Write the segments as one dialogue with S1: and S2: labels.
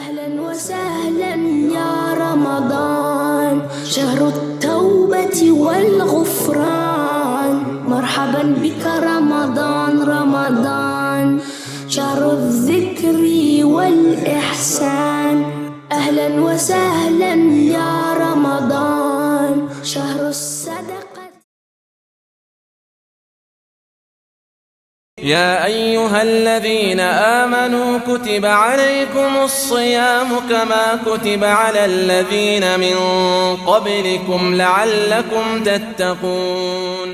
S1: أهلا وسهلا يا رمضان، شهر التوبة والغفران. مرحبا بك رمضان رمضان، شهر الذكر والإحسان. أهلا وسهلا يا رمضان، شهر الصدقة.
S2: يا أيها الذين آمنوا كتب عليكم الصيام كما كتب على الذين من قبلكم لعلكم تتقون.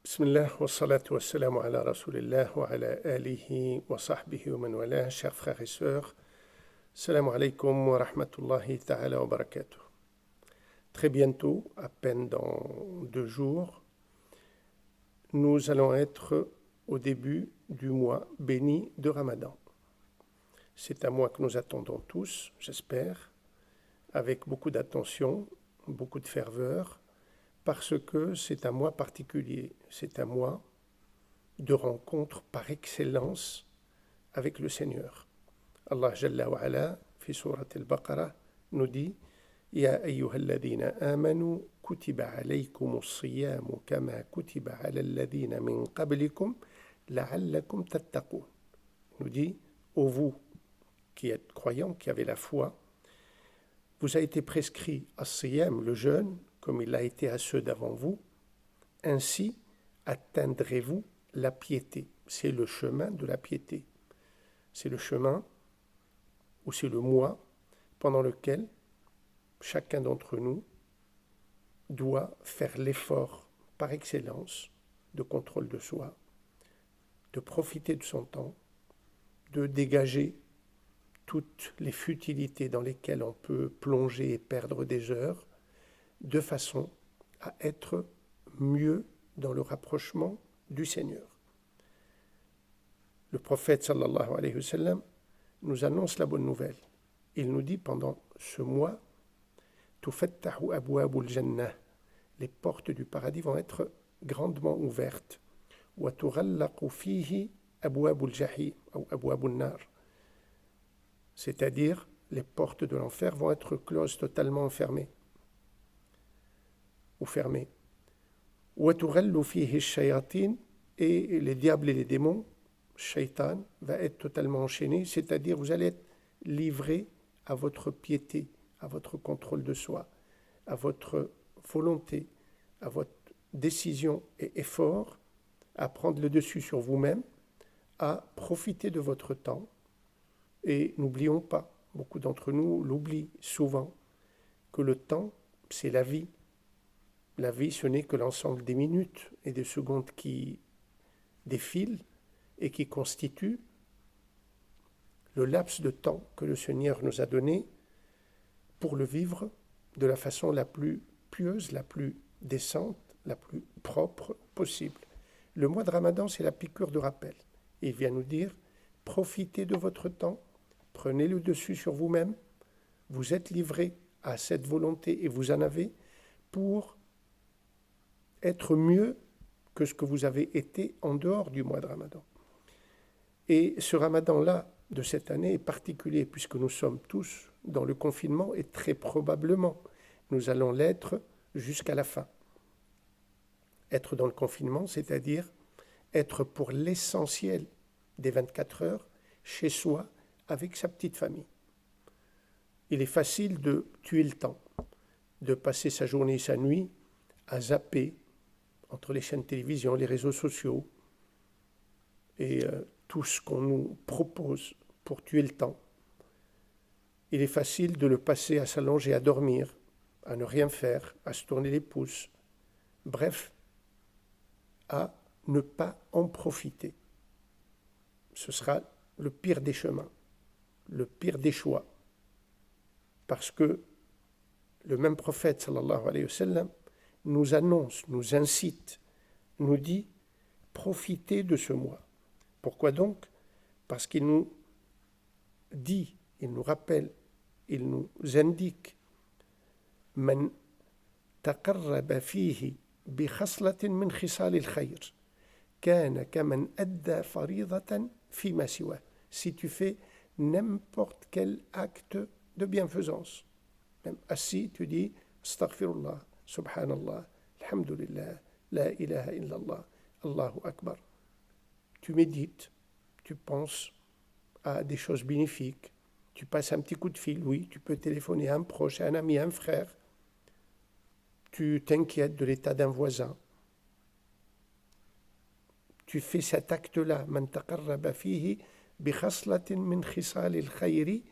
S3: بسم الله والصلاة والسلام على رسول الله وعلى آله وصحبه ومن والاه. Chers frères et sœurs, salam alaikum wa rahmatullahi ta'ala wa barakatuh. Très bientôt, à peine dans 2 jours, nous allons être au début du mois béni de Ramadan. C'est un mois que nous attendons tous, j'espère, avec beaucoup d'attention, beaucoup de ferveur, parce que c'est un mois particulier, c'est un mois de rencontre par excellence avec le Seigneur. Allah Jalla wa Ala, fi surat al-Baqarah, nous dit Ya ayyuhalladhina amanu kutiba alaykumus siyamu kama kutiba ala alladhina min qablikum la'allakum tattaqun. Nous dit, ô vous qui êtes croyants, qui avez la foi, vous a été prescrit as-siyam, le jeûne, comme il a été à ceux d'avant vous, ainsi atteindrez-vous la piété. C'est le chemin de la piété. C'est le chemin, ou c'est le mois, pendant lequel chacun d'entre nous doit faire l'effort par excellence de contrôle de soi, de profiter de son temps, de dégager toutes les futilités dans lesquelles on peut plonger et perdre des heures, de façon à être mieux dans le rapprochement du Seigneur. Le prophète sallallahu alayhi wa sallam nous annonce la bonne nouvelle. Il nous dit pendant ce mois, tufattahu abwabul jannah, les portes du paradis vont être grandement ouvertes. Wa tughallaqu fihi abwabul jahim ou abwabun nar, c'est-à-dire les portes de l'enfer vont être closes, totalement fermées ou fermées. Wa tughallu fihi ash-shayatin, et les diables et les démons, shaitan, va être totalement enchaîné, c'est-à-dire vous allez être livré à votre piété, à votre contrôle de soi, à votre volonté, à votre décision et effort, à prendre le dessus sur vous-même, à profiter de votre temps. Et n'oublions pas, beaucoup d'entre nous l'oublient souvent, que le temps, c'est la vie. La vie, ce n'est que l'ensemble des minutes et des secondes qui défilent et qui constituent le laps de temps que le Seigneur nous a donné pour le vivre de la façon la plus pieuse, la plus décente, la plus propre possible. Le mois de Ramadan, c'est la piqûre de rappel. Il vient nous dire, profitez de votre temps, prenez le dessus sur vous-même, vous êtes livré à cette volonté et vous en avez pour être mieux que ce que vous avez été en dehors du mois de Ramadan. Et ce Ramadan-là de cette année est particulier puisque nous sommes tous dans le confinement et très probablement nous allons l'être jusqu'à la fin. Être dans le confinement, c'est-à-dire être pour l'essentiel des 24 heures chez soi avec sa petite famille. Il est facile de tuer le temps, de passer sa journée et sa nuit à zapper entre les chaînes de télévision, les réseaux sociaux et tout ce qu'on nous propose pour tuer le temps. Il est facile de le passer à s'allonger, à dormir, à ne rien faire, à se tourner les pouces. Bref, à ne pas en profiter. Ce sera le pire des chemins, le pire des choix. Parce que le même prophète, sallallahu alayhi wa sallam, nous annonce, nous incite, nous dit « Profitez de ce mois ». Pourquoi donc ? Parce qu'il nous dit, il nous rappelle, il nous indique « Man taqarraba fihi bi khaslatin min khisal al-khayr, kana kaman adda faridatan fima siwa ». Si tu fais n'importe quel acte de bienfaisance. Même assis, tu dis Astaghfirullah, Subhanallah, Alhamdulillah, La ilaha illallah, Allahu Akbar. Tu médites, tu penses à des choses bénéfiques, tu passes un petit coup de fil, oui, tu peux téléphoner à un proche, à un ami, à un frère, tu t'inquiètes de l'état d'un voisin. Tu fais cet acte-là, man taqarraba fihi bi khaslatin min khisal al-khayri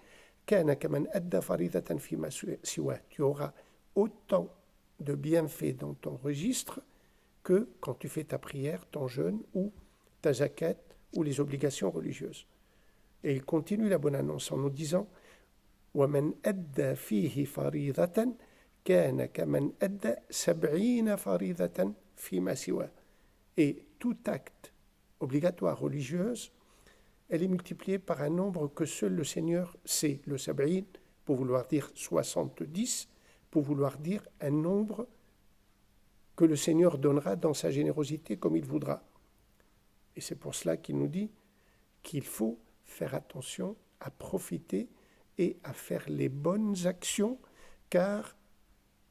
S3: kana kaman adda faridatan fi ma siwa. Tu auras autant de bienfaits dans ton registre que quand tu fais ta prière, ton jeûne ou ta zakat ou les obligations religieuses. Et il continue la bonne annonce en nous disant وَمَنْ أَدَّى فِيهِ فَرِيضَةً كَانَ كَمَنْ أَدَّى 70 فَرِيضَةً فِيمَا سِوَاهُ. Et tout acte obligatoire religieuse, elle est multipliée par un nombre que seul le Seigneur sait. Le sab'in, pour vouloir dire 70, pour vouloir dire un nombre que le Seigneur donnera dans sa générosité comme il voudra. Et c'est pour cela qu'il nous dit qu'il faut faire attention à profiter et à faire les bonnes actions, car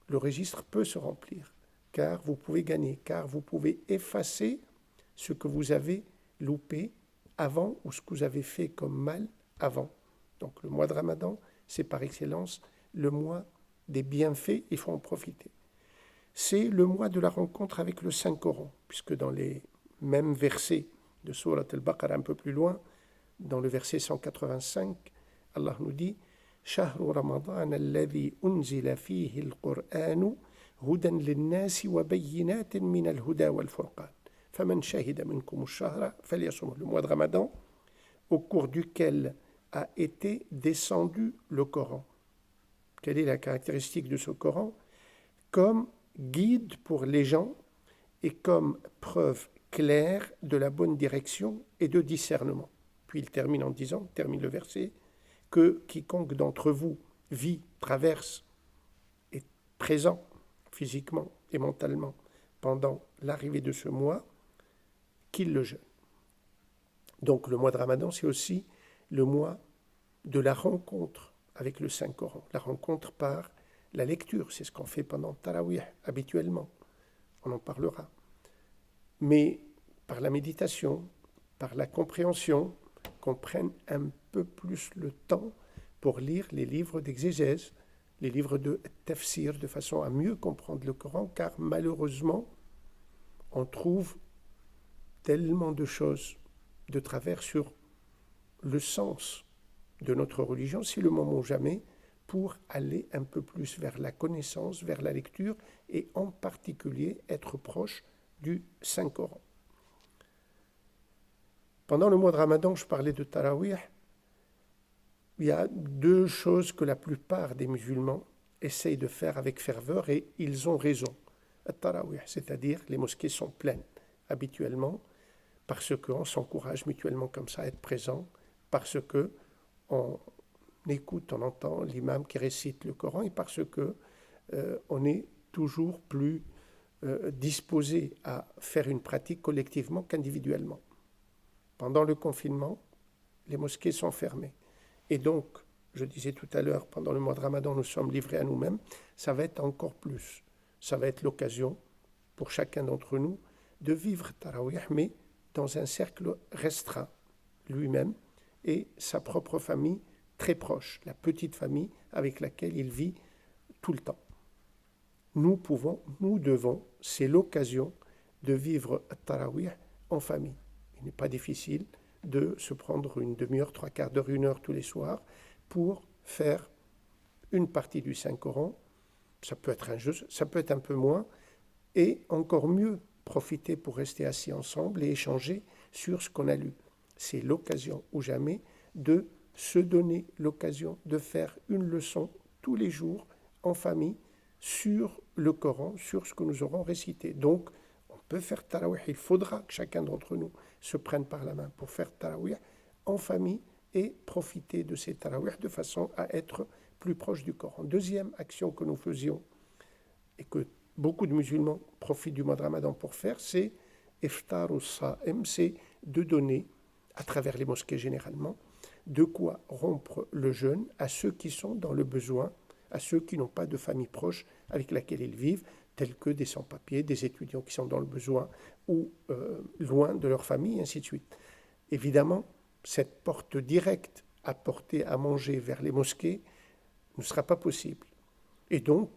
S3: le registre peut se remplir, car vous pouvez gagner, car vous pouvez effacer ce que vous avez loupé avant ou ce que vous avez fait comme mal avant. Donc le mois de Ramadan, c'est par excellence le mois des bienfaits, il faut en profiter. C'est le mois de la rencontre avec le Saint-Coran, puisque dans les mêmes versets de Surat al-Baqarah, un peu plus loin, dans le verset 185, Allah nous dit « Shahru Ramadan alladhi unzila fihi al-Qur'anu hudan lin-nasi wa bayyinatin min al-huda wal-furqan. Faman shahida minkum ash-shahra falyasumhu » Le mois de Ramadan, au cours duquel a été descendu le Coran. Quelle est la caractéristique de ce Coran? Comme guide pour les gens et comme preuve claire de la bonne direction et de discernement. Puis il termine en disant, termine le verset, que quiconque d'entre vous vit, traverse, est présent physiquement et mentalement pendant l'arrivée de ce mois, qu'il le jeûne. Donc le mois de Ramadan, c'est aussi le mois de la rencontre avec le Saint-Coran, la rencontre par la lecture, c'est ce qu'on fait pendant Tarawih habituellement, on en parlera. Mais par la méditation, par la compréhension, qu'on prenne un peu plus le temps pour lire les livres d'exégèse, les livres de tafsir, de façon à mieux comprendre le Coran, car malheureusement, on trouve tellement de choses de travers sur le sens de notre religion. C'est le moment ou jamais pour aller un peu plus vers la connaissance, vers la lecture, et en particulier être proche du Saint-Coran. Pendant le mois de Ramadan, je parlais de Tarawih. Il y a deux choses que la plupart des musulmans essayent de faire avec ferveur, et ils ont raison. Tarawih, c'est-à-dire les mosquées sont pleines habituellement, parce qu'on s'encourage mutuellement comme ça à être présent, parce qu'on écoute, on entend l'imam qui récite le Coran, et parce qu'on est toujours plus disposé à faire une pratique collectivement qu'individuellement. Pendant le confinement, les mosquées sont fermées. Et donc, je disais tout à l'heure, pendant le mois de Ramadan, nous sommes livrés à nous-mêmes. Ça va être encore plus. Ça va être l'occasion pour chacun d'entre nous de vivre Tarawih, mais dans un cercle restreint, lui-même et sa propre famille très proche, la petite famille avec laquelle il vit tout le temps. Nous devons, c'est l'occasion de vivre Tarawih en famille. Il n'est pas difficile de se prendre une demi-heure, trois quarts d'heure, une heure tous les soirs pour faire une partie du Saint-Coran. Ça peut être un jeu, ça peut être un peu moins, et encore mieux profiter pour rester assis ensemble et échanger sur ce qu'on a lu. C'est l'occasion ou jamais de se donner l'occasion de faire une leçon tous les jours en famille sur le Coran, sur ce que nous aurons récité. Donc, on peut faire Tarawih. Il faudra que chacun d'entre nous se prenne par la main pour faire Tarawih en famille et profiter de ces Tarawih de façon à être plus proche du Coran. Deuxième action que nous faisions et que beaucoup de musulmans profitent du mois de Ramadan pour faire, c'est Iftar ou Sa'im, c'est de donner, à travers les mosquées généralement, de quoi rompre le jeûne à ceux qui sont dans le besoin, à ceux qui n'ont pas de famille proche avec laquelle ils vivent, tels que des sans-papiers, des étudiants qui sont dans le besoin ou loin de leur famille, et ainsi de suite. Évidemment, cette porte directe à porter à manger vers les mosquées ne sera pas possible. Et donc,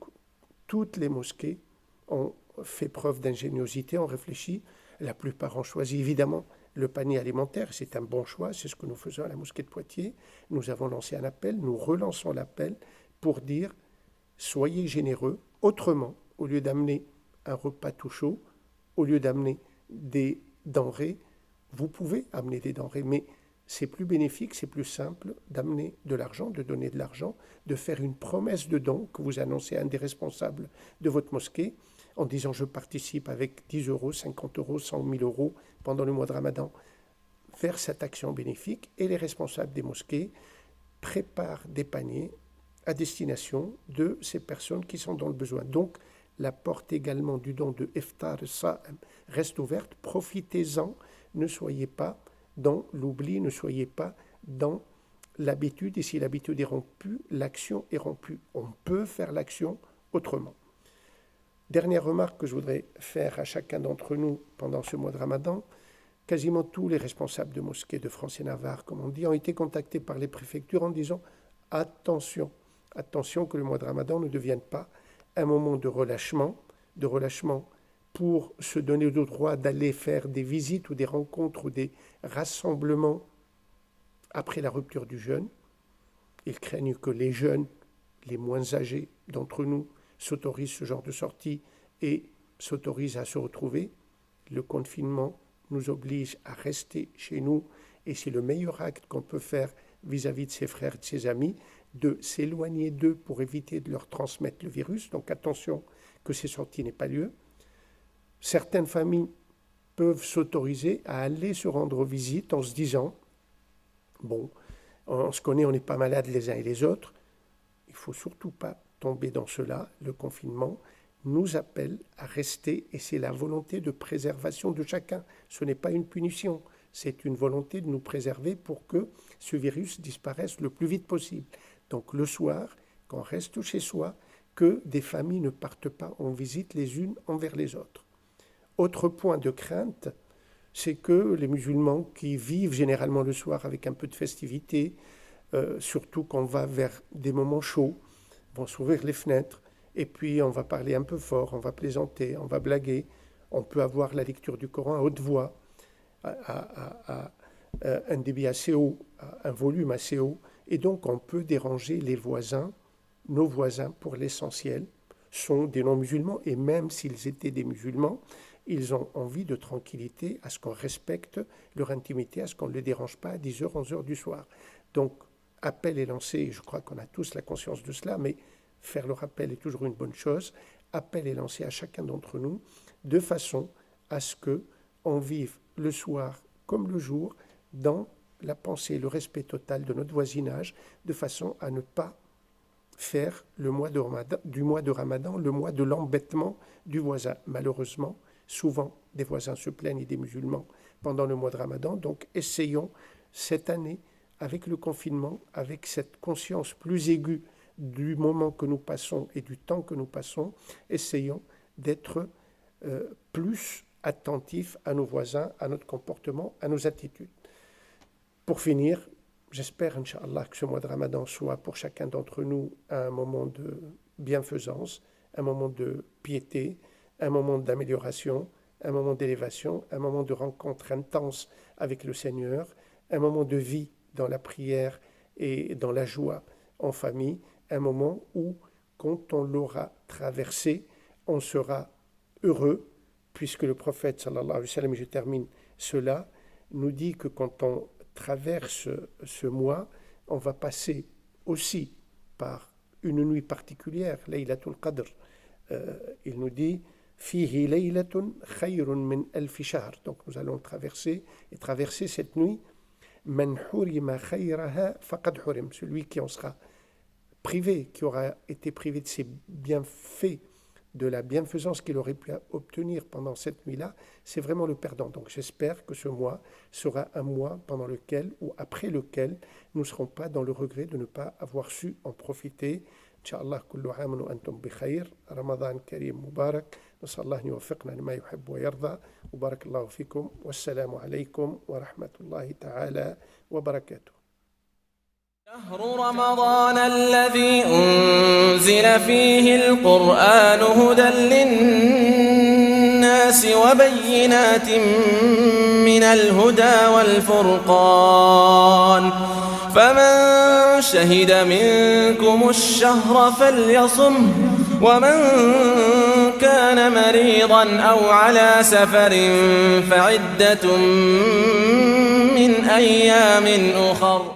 S3: toutes les mosquées ont fait preuve d'ingéniosité, ont réfléchi. La plupart ont choisi évidemment le panier alimentaire. C'est un bon choix, c'est ce que nous faisons à la mosquée de Poitiers. Nous avons lancé un appel, nous relançons l'appel pour dire soyez généreux. Autrement, au lieu d'amener un repas tout chaud, au lieu d'amener des denrées, vous pouvez amener des denrées, mais c'est plus bénéfique, c'est plus simple d'amener de l'argent, de donner de l'argent, de faire une promesse de don que vous annoncez à un des responsables de votre mosquée en disant je participe avec 10 euros, 50 euros, 100 000 euros pendant le mois de Ramadan vers cette action bénéfique, et les responsables des mosquées préparent des paniers à destination de ces personnes qui sont dans le besoin. Donc, la porte également du don de Iftar Sa'im reste ouverte. Profitez-en, ne soyez pas dans l'oubli, ne soyez pas dans l'habitude. Et si l'habitude est rompue, l'action est rompue. On peut faire l'action autrement. Dernière remarque que je voudrais faire à chacun d'entre nous pendant ce mois de Ramadan. Quasiment tous les responsables de mosquées de France et Navarre, comme on dit, ont été contactés par les préfectures en disant attention que le mois de Ramadan ne devienne pas un moment de relâchement pour se donner le droit d'aller faire des visites ou des rencontres ou des rassemblements après la rupture du jeûne. Ils craignent que les jeunes, les moins âgés d'entre nous, s'autorisent ce genre de sortie et s'autorisent à se retrouver. Le confinement nous oblige à rester chez nous et c'est le meilleur acte qu'on peut faire vis-à-vis de ses frères et de ses amis, de s'éloigner d'eux pour éviter de leur transmettre le virus. Donc attention que ces sorties n'aient pas lieu. Certaines familles peuvent s'autoriser à aller se rendre visite en se disant bon, on se connaît, on n'est pas malades les uns et les autres. Il ne faut surtout pas tomber dans cela. Le confinement nous appelle à rester et c'est la volonté de préservation de chacun. Ce n'est pas une punition, c'est une volonté de nous préserver pour que ce virus disparaisse le plus vite possible. Donc le soir, qu'on reste chez soi, que des familles ne partent pas en visite les unes envers les autres. Autre point de crainte, c'est que les musulmans qui vivent généralement le soir avec un peu de festivité, surtout quand on va vers des moments chauds, vont s'ouvrir les fenêtres et puis on va parler un peu fort, on va plaisanter, on va blaguer, on peut avoir la lecture du Coran à haute voix, à un débit assez haut, à un volume assez haut, et donc on peut déranger les voisins. Nos voisins, pour l'essentiel, sont des non-musulmans, et même s'ils étaient des musulmans, ils ont envie de tranquillité, à ce qu'on respecte leur intimité, à ce qu'on ne les dérange pas à 10h, 11h du soir. Donc, appel est lancé, je crois qu'on a tous la conscience de cela, mais faire le rappel est toujours une bonne chose. Appel est lancé à chacun d'entre nous, de façon à ce qu'on vive le soir comme le jour, dans la pensée, le respect total de notre voisinage, de façon à ne pas faire du mois de Ramadan le mois de l'embêtement du voisin. Malheureusement, souvent des voisins se plaignent des musulmans pendant le mois de Ramadan, donc essayons cette année, avec le confinement, avec cette conscience plus aiguë du moment que nous passons et du temps que nous passons, essayons d'être plus attentifs à nos voisins, à notre comportement, à nos attitudes. Pour finir, j'espère, Inch'Allah, que ce mois de Ramadan soit pour chacun d'entre nous un moment de bienfaisance, un moment de piété, un moment d'amélioration, un moment d'élévation, un moment de rencontre intense avec le Seigneur, un moment de vie dans la prière et dans la joie en famille, un moment où, quand on l'aura traversé, on sera heureux, puisque le prophète, sallallahu alayhi wa sallam, et je termine cela, nous dit que quand on traverse ce mois, on va passer aussi par une nuit particulière, Laylatul Qadr. Il nous dit Fihi laylatun khayrun min alfi shahr. Donc nous allons traverser cette nuit. Man hurima khayraha faqad hurim. Celui qui en sera privé, qui aura été privé de ses bienfaits de la bienfaisance qu'il aurait pu obtenir pendant cette nuit-là, c'est vraiment le perdant. Donc j'espère que ce mois sera un mois pendant lequel ou après lequel nous ne serons pas dans le regret de ne pas avoir su en profiter. Inch'Allah, kullu aam wa antum bi khair. Ramadan karim mubarak. نسأل الله أن يوفقنا لما يحب ويرضى وبارك الله فيكم والسلام عليكم ورحمة الله تعالى وبركاته.
S2: شهر رمضان الذي أنزل فيه القرآن هدى للناس وبينات من الهدى والفرقان فمن شهد منكم الشهر فليصم ومن كان مريضا أو على سفر فعدة من أيام أخر